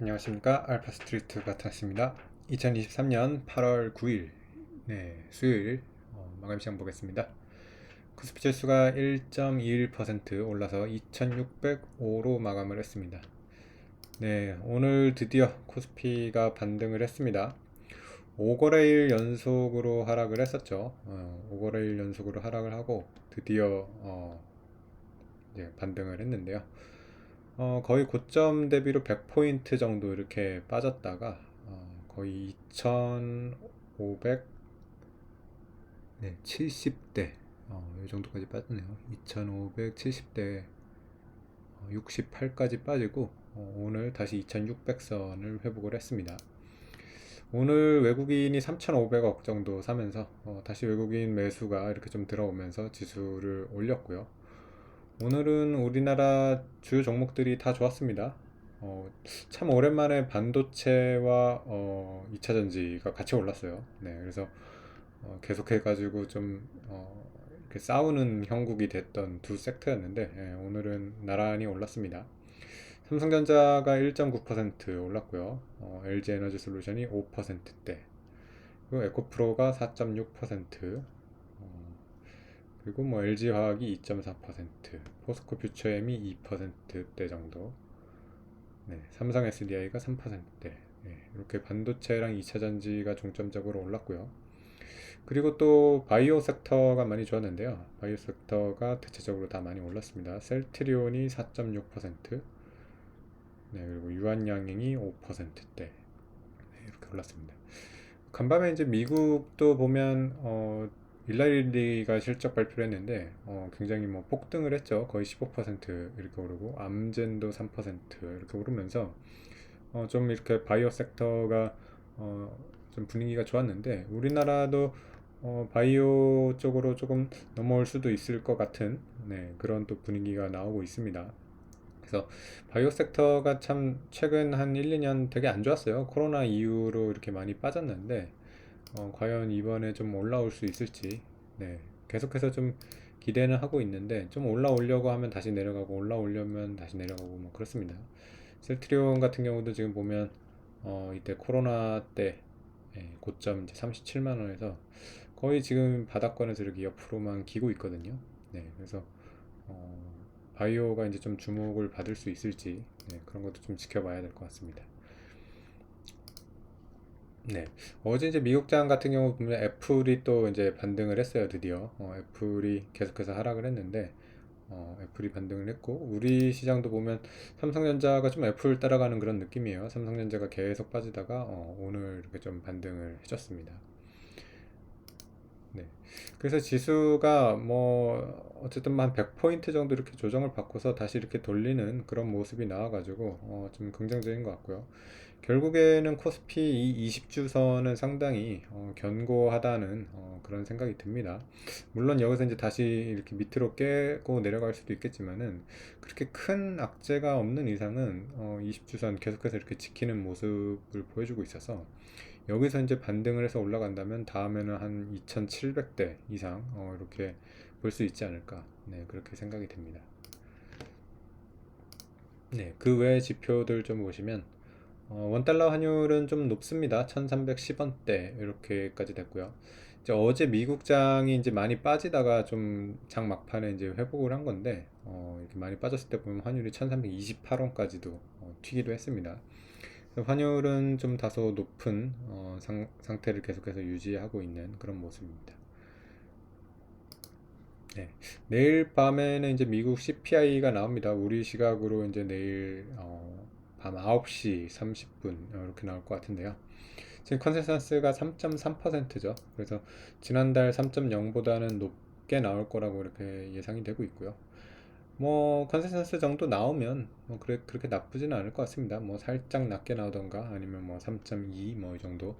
안녕하십니까. 알파스트리트 바타스입니다. 2023년 8월 9일 수요일 마감 시장 보겠습니다. 코스피 지수가 1.21% 올라서 2605로 마감을 했습니다. 오늘 드디어 코스피가 반등을 했습니다. 5거래일 연속으로 하락을 했었죠. 5거래일 연속으로 하락을 하고 드디어 이제 반등을 했는데요. 거의 고점 대비로 100포인트 정도 이렇게 빠졌다가 거의 2500, 70대 이 정도까지 빠졌네요. 2570대 68까지 빠지고 오늘 다시 2600선을 회복을 했습니다. 오늘 외국인이 3500억 정도 사면서 다시 외국인 매수가 이렇게 좀 들어오면서 지수를 올렸고요. 오늘은 우리나라 주요 종목들이 다 좋았습니다. 참 오랜만에 반도체와 2차전지가 같이 올랐어요. 그래서 계속해가지고 좀 이렇게 싸우는 형국이 됐던 두 섹터였는데 오늘은 나란히 올랐습니다. 삼성전자가 1.9% 올랐고요. LG에너지솔루션이 5%대, 그리고 에코프로가 4.6%, 그리고 뭐 LG화학이 2.4%, 포스코퓨처엠이 2%대 정도, 삼성 SDI가 3%대, 이렇게 반도체랑 2차전지가 중점적으로 올랐고요. 그리고 또 바이오 섹터가 많이 좋았는데요. 바이오 섹터가 대체적으로 다 많이 올랐습니다. 셀트리온이 4.6%, 그리고 유한양행이 5%대 이렇게 올랐습니다. 간밤에 이제 미국도 보면 일라리가 실적 발표를 했는데 굉장히 뭐 폭등을 했죠. 거의 15% 이렇게 오르고 암젠도 3% 이렇게 오르면서 좀 이렇게 바이오 섹터가 좀 분위기가 좋았는데 우리나라도 바이오 쪽으로 조금 넘어올 수도 있을 것 같은 그런 또 분위기가 나오고 있습니다. 그래서 바이오 섹터가 참 최근 한 1, 2년 되게 안 좋았어요. 코로나 이후로 이렇게 많이 빠졌는데 과연 이번에 좀 올라올 수 있을지 계속해서 좀 기대는 하고 있는데 좀 올라오려고 하면 다시 내려가고 올라오려면 다시 내려가고 뭐 그렇습니다. 셀트리온 같은 경우도 지금 보면 이때 코로나 때 고점 이제 37만 원에서 거의 지금 바닥권에서 이렇게 옆으로만 기고 있거든요. 그래서 어, 바이오가 이제 좀 주목을 받을 수 있을지 그런 것도 좀 지켜봐야 될 것 같습니다. 네. 어제 이제 미국장 같은 경우 보면 애플이 또 이제 반등을 했어요, 드디어. 애플이 계속해서 하락을 했는데, 애플이 반등을 했고, 우리 시장도 보면 삼성전자가 좀 애플 따라가는 그런 느낌이에요. 삼성전자가 계속 빠지다가, 오늘 이렇게 좀 반등을 해줬습니다. 네. 그래서 지수가 뭐 어쨌든 한 100포인트 정도 이렇게 조정을 받고서 다시 이렇게 돌리는 그런 모습이 나와가지고 좀 긍정적인 것 같고요. 결국에는 코스피 이 20주선은 상당히 견고하다는 그런 생각이 듭니다. 물론 여기서 이제 다시 이렇게 밑으로 깨고 내려갈 수도 있겠지만은 그렇게 큰 악재가 없는 이상은 20주선 계속해서 이렇게 지키는 모습을 보여주고 있어서 여기서 이제 반등을 해서 올라간다면 다음에는 한 2700대 이상 이렇게 볼 수 있지 않을까 그렇게 생각이 됩니다. 그 외의 지표들 좀 보시면 원달러 환율은 좀 높습니다. 1310원대 이렇게까지 됐고요. 이제 어제 미국장이 이제 많이 빠지다가 좀 장 막판에 이제 회복을 한 건데 이렇게 많이 빠졌을 때 보면 환율이 1328원까지도 튀기도 했습니다. 환율은 좀 다소 높은 상태를 계속해서 유지하고 있는 그런 모습입니다. 내일 밤에는 이제 미국 CPI가 나옵니다. 우리 시각으로 이제 내일 밤 9시 30분 이렇게 나올 것 같은데요. 지금 컨센서스가 3.3%죠. 그래서 지난달 3.0보다는 높게 나올 거라고 이렇게 예상이 되고 있고요. 뭐 컨센서스 정도 나오면 뭐 그렇게 나쁘지는 않을 것 같습니다. 뭐 살짝 낮게 나오던가 아니면 뭐 3.2 뭐 이 정도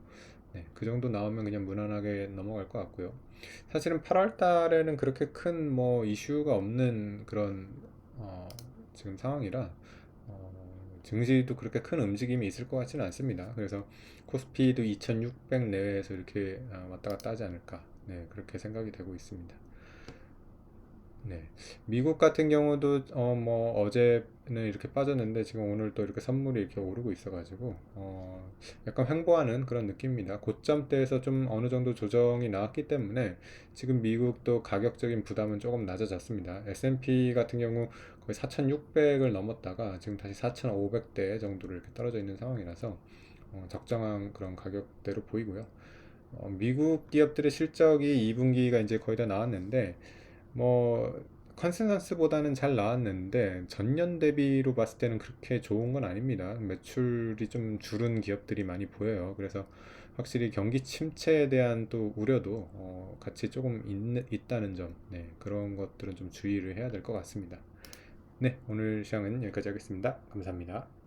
그 정도 나오면 그냥 무난하게 넘어갈 것 같고요. 사실은 8월 달에는 그렇게 큰 뭐 이슈가 없는 그런 지금 상황이라 증시도 그렇게 큰 움직임이 있을 것 같지는 않습니다. 그래서 코스피도 2600 내외에서 이렇게 왔다 갔다 하지 않을까 그렇게 생각이 되고 있습니다. 네. 미국 같은 경우도 뭐 어제는 이렇게 빠졌는데 지금 오늘 또 이렇게 선물이 이렇게 오르고 있어가지고 약간 횡보하는 그런 느낌입니다. 고점대에서 좀 어느 정도 조정이 나왔기 때문에 지금 미국도 가격적인 부담은 조금 낮아졌습니다. S&P 같은 경우 거의 4,600을 넘었다가 지금 다시 4,500대 정도로 이렇게 떨어져 있는 상황이라서 적정한 그런 가격대로 보이고요. 미국 기업들의 실적이 2분기가 이제 거의 다 나왔는데 뭐 컨센서스보다는 잘 나왔는데 전년 대비로 봤을 때는 그렇게 좋은 건 아닙니다. 매출이 좀 줄은 기업들이 많이 보여요. 그래서 확실히 경기 침체에 대한 또 우려도 같이 조금 있다는 점, 네, 그런 것들은 좀 주의를 해야 될 것 같습니다. 네, 오늘 시황은 여기까지 하겠습니다. 감사합니다.